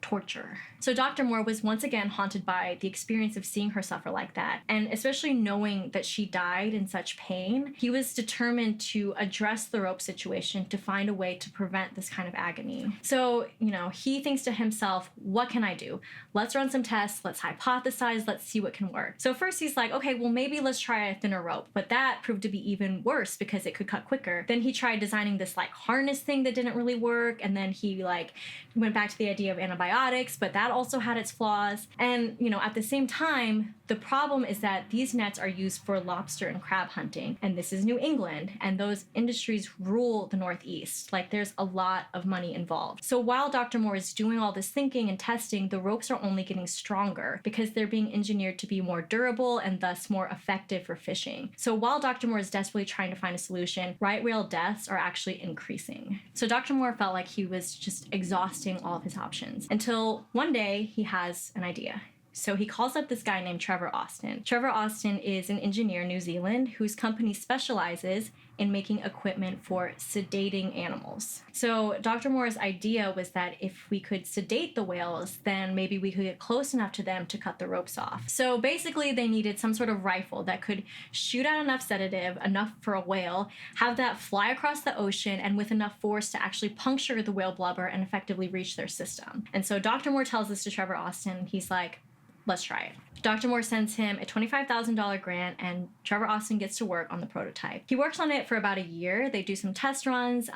torture. So Dr. Moore was once again haunted by the experience of seeing her suffer like that, and especially knowing that she died in such pain, he was determined to address the rope situation to find a way to prevent this kind of agony. So, he thinks to himself, what can I do? Let's run some tests, let's hypothesize, let's see what can work. So first he's like, okay, well maybe let's try a thinner rope, but that proved to be even worse because it could cut quicker. Then he tried designing this harness thing that didn't really work, and then he went back to the idea of antibiotics, but that also had its flaws. And, at the same time, the problem is that these nets are used for lobster and crab hunting, and this is New England, and those industries rule the Northeast. There's a lot of money involved. So while Dr. Moore is doing all this thinking and testing, the ropes are only getting stronger because they're being engineered to be more durable and thus more effective for fishing. So while Dr. Moore is desperately trying to find a solution, right whale deaths are actually increasing. So Dr. Moore felt like he was just exhausting all of his options until one day he has an idea. So he calls up this guy named Trevor Austin. Trevor Austin is an engineer in New Zealand whose company specializes in making equipment for sedating animals. So Dr. Moore's idea was that if we could sedate the whales, then maybe we could get close enough to them to cut the ropes off. So basically they needed some sort of rifle that could shoot out enough sedative, enough for a whale, have that fly across the ocean, and with enough force to actually puncture the whale blubber and effectively reach their system. And so Dr. Moore tells this to Trevor Austin. He's like, let's try it. Dr. Moore sends him a $25,000 grant, and Trevor Austin gets to work on the prototype. He works on it for about a year. They do some test runs.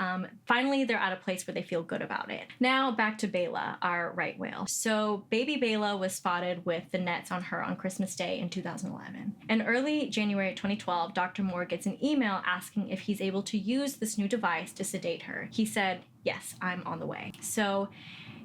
Finally, they're at a place where they feel good about it. Now, back to Bayla, our right whale. So baby Bayla was spotted with the nets on her on Christmas Day in 2011. In early January 2012, Dr. Moore gets an email asking if he's able to use this new device to sedate her. He said, yes, I'm on the way. So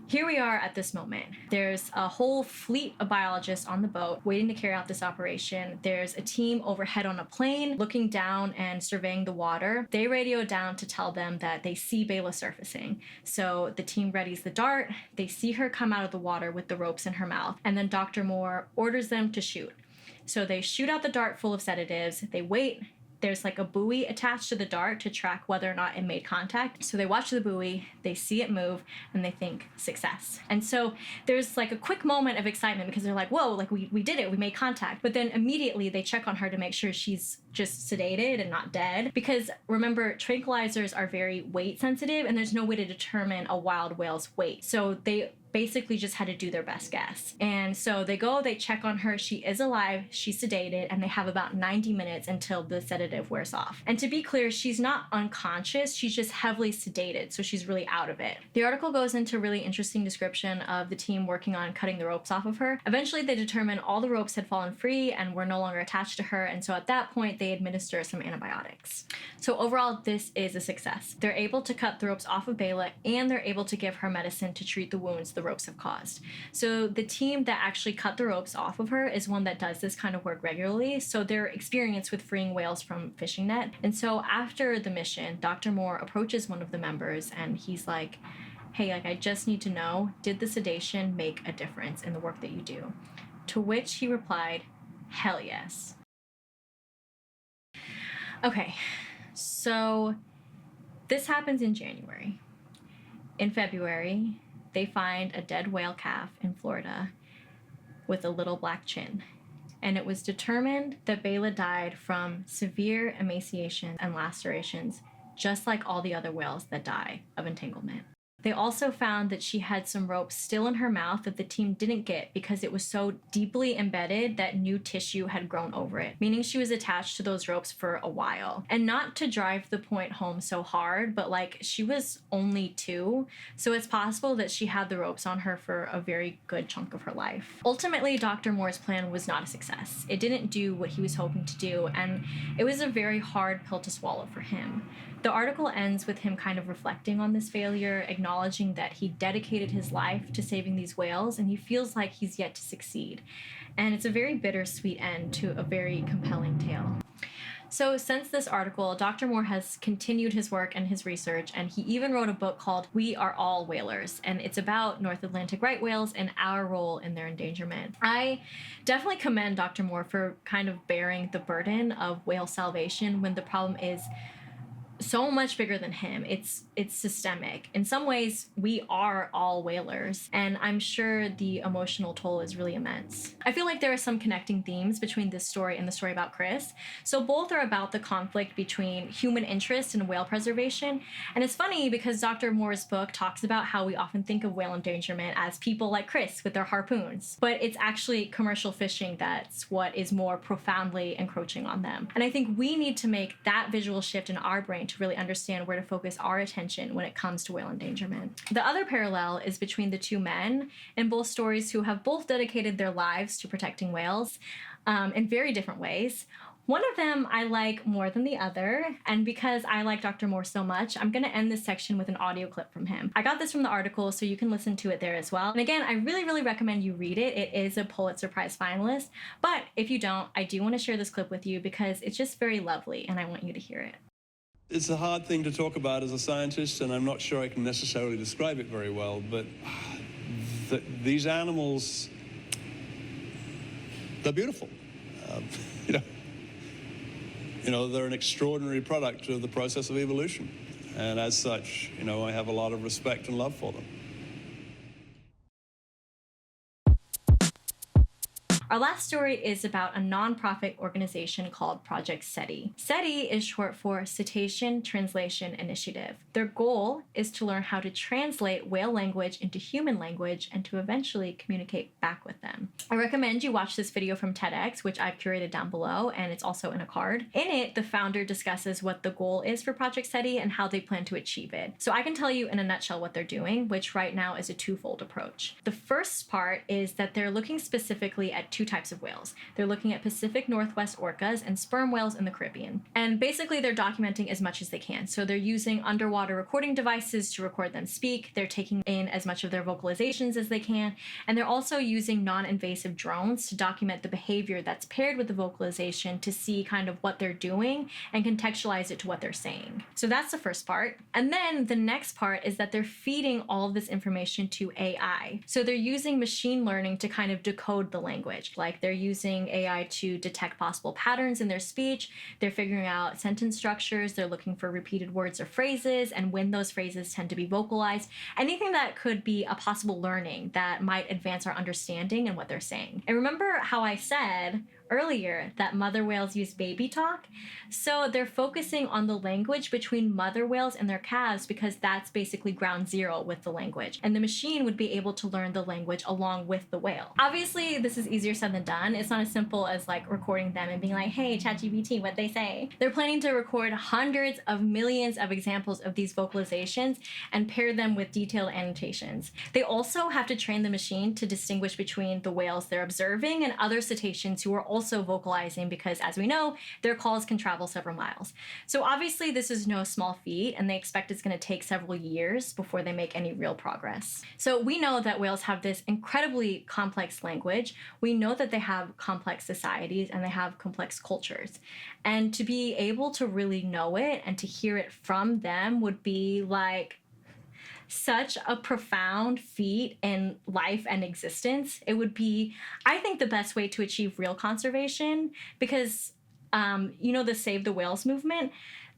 here we are at this moment. There's a whole fleet of biologists on the boat waiting to carry out this operation. There's a team overhead on a plane looking down and surveying the water. They radio down to tell them that they see Bayla surfacing. So the team readies the dart. They see her come out of the water with the ropes in her mouth. And then Dr. Moore orders them to shoot. So they shoot out the dart full of sedatives. They wait. There's a buoy attached to the dart to track whether or not it made contact. So they watch the buoy, they see it move, and they think success. And so there's a quick moment of excitement because they're like, whoa, we did it, we made contact. But then immediately they check on her to make sure she's just sedated and not dead. Because remember, tranquilizers are very weight sensitive, and there's no way to determine a wild whale's weight. So they basically just had to do their best guess. And so they go, they check on her. She is alive, she's sedated, and they have about 90 minutes until the sedative wears off. And to be clear, she's not unconscious, she's just heavily sedated, so she's really out of it. The article goes into a really interesting description of the team working on cutting the ropes off of her. Eventually, they determined all the ropes had fallen free and were no longer attached to her, and so at that point, they administer some antibiotics. So overall, this is a success. They're able to cut the ropes off of Bayla, and they're able to give her medicine to treat the wounds the ropes have caused. So the team that actually cut the ropes off of her is one that does this kind of work regularly, so they're experienced with freeing whales from fishing net. And so after the mission, Dr. Moore approaches one of the members and he's like, hey, I just need to know, did the sedation make a difference in the work that you do? To which he replied, hell yes. Okay, so this happens in January. In February, they find a dead whale calf in Florida with a little black chin. And it was determined that Bayla died from severe emaciation and lacerations, just like all the other whales that die of entanglement. They also found that she had some rope still in her mouth that the team didn't get because it was so deeply embedded that new tissue had grown over it, meaning she was attached to those ropes for a while. And not to drive the point home so hard, but like she was only 2, so it's possible that she had the ropes on her for a very good chunk of her life. Ultimately, Dr. Moore's plan was not a success. It didn't do what he was hoping to do, and it was a very hard pill to swallow for him. The article ends with him kind of reflecting on this failure, acknowledging that he dedicated his life to saving these whales, and he feels like he's yet to succeed. And it's a very bittersweet end to a very compelling tale. So since this article, Dr. Moore has continued his work and his research, and he even wrote a book called We Are All Whalers, and it's about North Atlantic right whales and our role in their endangerment. I definitely commend Dr. Moore for kind of bearing the burden of whale salvation when the problem is so much bigger than him. It's systemic. In some ways, we are all whalers, and I'm sure the emotional toll is really immense. I feel like there are some connecting themes between this story and the story about Chris. So both are about the conflict between human interest in whale preservation, and it's funny because Dr. Moore's book talks about how we often think of whale endangerment as people like Chris with their harpoons, but it's actually commercial fishing that's what is more profoundly encroaching on them. And I think we need to make that visual shift in our brain to really understand where to focus our attention when it comes to whale endangerment. The other parallel is between the two men in both stories who have both dedicated their lives to protecting whales in very different ways. One of them I like more than the other, and because I like Dr. Moore so much, I'm going to end this section with an audio clip from him. I got this from the article, so you can listen to it there as well. And again, I really, really recommend you read it. It is a Pulitzer Prize finalist, but if you don't, I do want to share this clip with you because it's just very lovely, and I want you to hear it. It's a hard thing to talk about as a scientist, and I'm not sure I can necessarily describe it very well, but these animals, they're beautiful. They're an extraordinary product of the process of evolution, and as such, I have a lot of respect and love for them. Our last story is about a nonprofit organization called Project CETI. CETI is short for Cetacean Translation Initiative. Their goal is to learn how to translate whale language into human language and to eventually communicate back with them. I recommend you watch this video from TEDx, which I've curated down below, and it's also in a card. In it, the founder discusses what the goal is for Project CETI and how they plan to achieve it. So I can tell you in a nutshell what they're doing, which right now is a twofold approach. The first part is that they're looking specifically at 2 types of whales. They're looking at Pacific Northwest orcas and sperm whales in the Caribbean. And basically they're documenting as much as they can. So they're using underwater recording devices to record them speak. They're taking in as much of their vocalizations as they can. And they're also using non-invasive drones to document the behavior that's paired with the vocalization to see kind of what they're doing and contextualize it to what they're saying. So that's the first part. And then the next part is that they're feeding all of this information to AI. So they're using machine learning to kind of decode the language. Like they're using AI to detect possible patterns in their speech. They're figuring out sentence structures. They're looking for repeated words or phrases and when those phrases tend to be vocalized. Anything that could be a possible learning that might advance our understanding and what they're saying. And remember how I said earlier that mother whales use baby talk. So they're focusing on the language between mother whales and their calves because that's basically ground zero with the language. And the machine would be able to learn the language along with the whale. Obviously, this is easier said than done. It's not as simple as like recording them and being like, hey, ChatGPT, what they say. They're planning to record hundreds of millions of examples of these vocalizations and pair them with detailed annotations. They also have to train the machine to distinguish between the whales they're observing and other cetaceans who are also vocalizing because, as we know, their calls can travel several miles. So obviously this is no small feat, and they expect it's going to take several years before they make any real progress. So we know that whales have this incredibly complex language. We know that they have complex societies and they have complex cultures. And to be able to really know it and to hear it from them would be like such a profound feat in life and existence. It would be, I think, the best way to achieve real conservation because, the Save the Whales movement,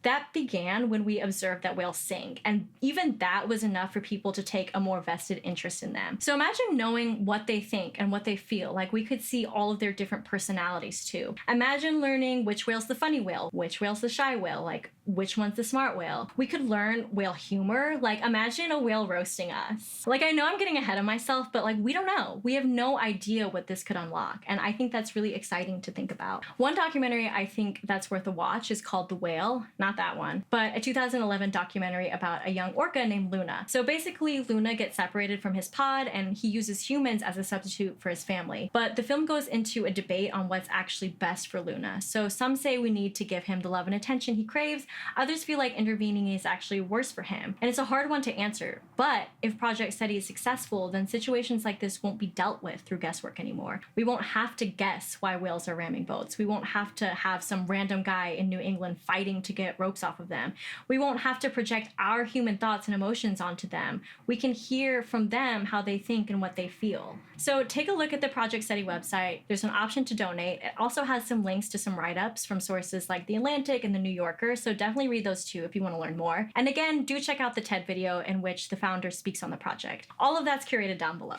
that began when we observed that whales sing. And even that was enough for people to take a more vested interest in them. So imagine knowing what they think and what they feel. Like we could see all of their different personalities too. Imagine learning which whale's the funny whale, which whale's the shy whale, like which one's the smart whale. We could learn whale humor. Like imagine a whale roasting us. Like I know I'm getting ahead of myself, but like we don't know. We have no idea what this could unlock. And I think that's really exciting to think about. One documentary I think that's worth a watch is called The Whale. Not that one, but a 2011 documentary about a young orca named Luna. So basically Luna gets separated from his pod and he uses humans as a substitute for his family. But the film goes into a debate on what's actually best for Luna. So some say we need to give him the love and attention he craves. Others feel like intervening is actually worse for him. And it's a hard one to answer. But if Project CETI is successful, then situations like this won't be dealt with through guesswork anymore. We won't have to guess why whales are ramming boats. We won't have to have some random guy in New England fighting to get ropes off of them. We won't have to project our human thoughts and emotions onto them. We can hear from them how they think and what they feel. So take a look at the Project CETI website. There's an option to donate. It also has some links to some write-ups from sources like The Atlantic and The New Yorker, so definitely read those too if you want to learn more. And again, do check out the TED video in which the founder speaks on the project. All of that's curated down below.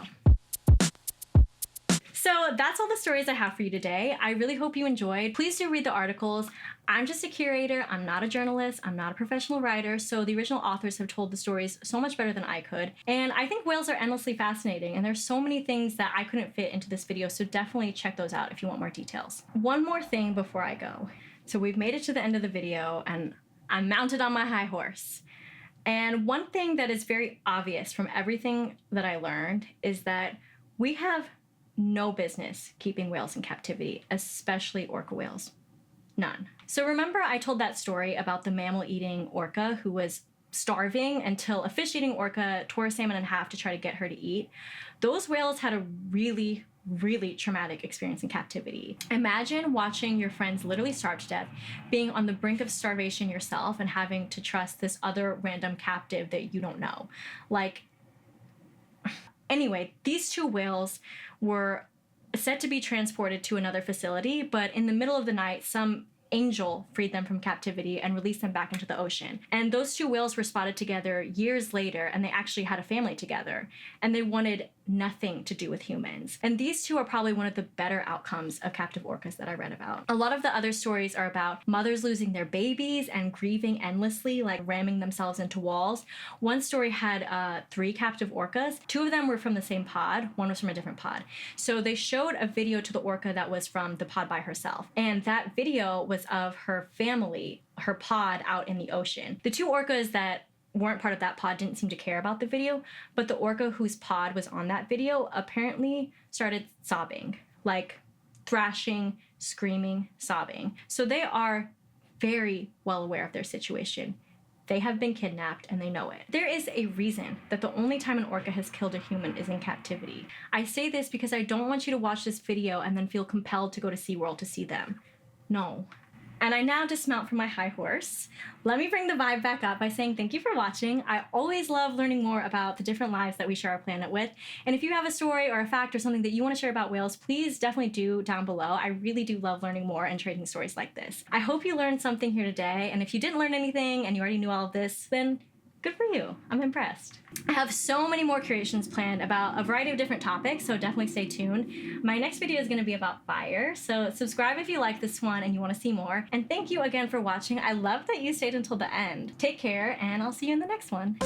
So that's all the stories I have for you today. I really hope you enjoyed. Please do read the articles. I'm just a curator. I'm not a journalist. I'm not a professional writer. So the original authors have told the stories so much better than I could. And I think whales are endlessly fascinating. And there's so many things that I couldn't fit into this video. So definitely check those out if you want more details. One more thing before I go. So we've made it to the end of the video and I'm mounted on my high horse. And one thing that is very obvious from everything that I learned is that we have no business keeping whales in captivity, especially orca whales. None. So remember I told that story about the mammal-eating orca who was starving until a fish-eating orca tore a salmon in half to try to get her to eat? Those whales had a really traumatic experience in captivity. Imagine watching your friends literally starve to death, being on the brink of starvation yourself, and having to trust this other random captive that you don't know. Anyway, these two whales were set to be transported to another facility, but in the middle of the night, some angel freed them from captivity and released them back into the ocean. And those two whales were spotted together years later, and they actually had a family together. And they wanted nothing to do with humans. And these two are probably one of the better outcomes of captive orcas that I read about. A lot of the other stories are about mothers losing their babies and grieving endlessly, like ramming themselves into walls. One story had 3 captive orcas. 2 of them were from the same pod. 1 was from a different pod. So they showed a video to the orca that was from the pod by herself. And that video was of her family, her pod out in the ocean. The 2 orcas that weren't part of that pod didn't seem to care about the video, but the orca whose pod was on that video apparently started sobbing, like thrashing, screaming, sobbing. So they are very well aware of their situation. They have been kidnapped and they know it. There is a reason that the only time an orca has killed a human is in captivity. I say this because I don't want you to watch this video and then feel compelled to go to SeaWorld to see them. No. And I now dismount from my high horse. Let me bring the vibe back up by saying thank you for watching. I always love learning more about the different lives that we share our planet with. And if you have a story or a fact or something that you want to share about whales, please definitely do down below. I really do love learning more and trading stories like this. I hope you learned something here today. And if you didn't learn anything and you already knew all of this, then Good for you. I'm impressed. I have so many more curations planned about a variety of different topics, so definitely stay tuned. My next video is going to be about fire, so subscribe if you like this one and you want to see more. And thank you again for watching. I love that you stayed until the end. Take care, and I'll see you in the next one.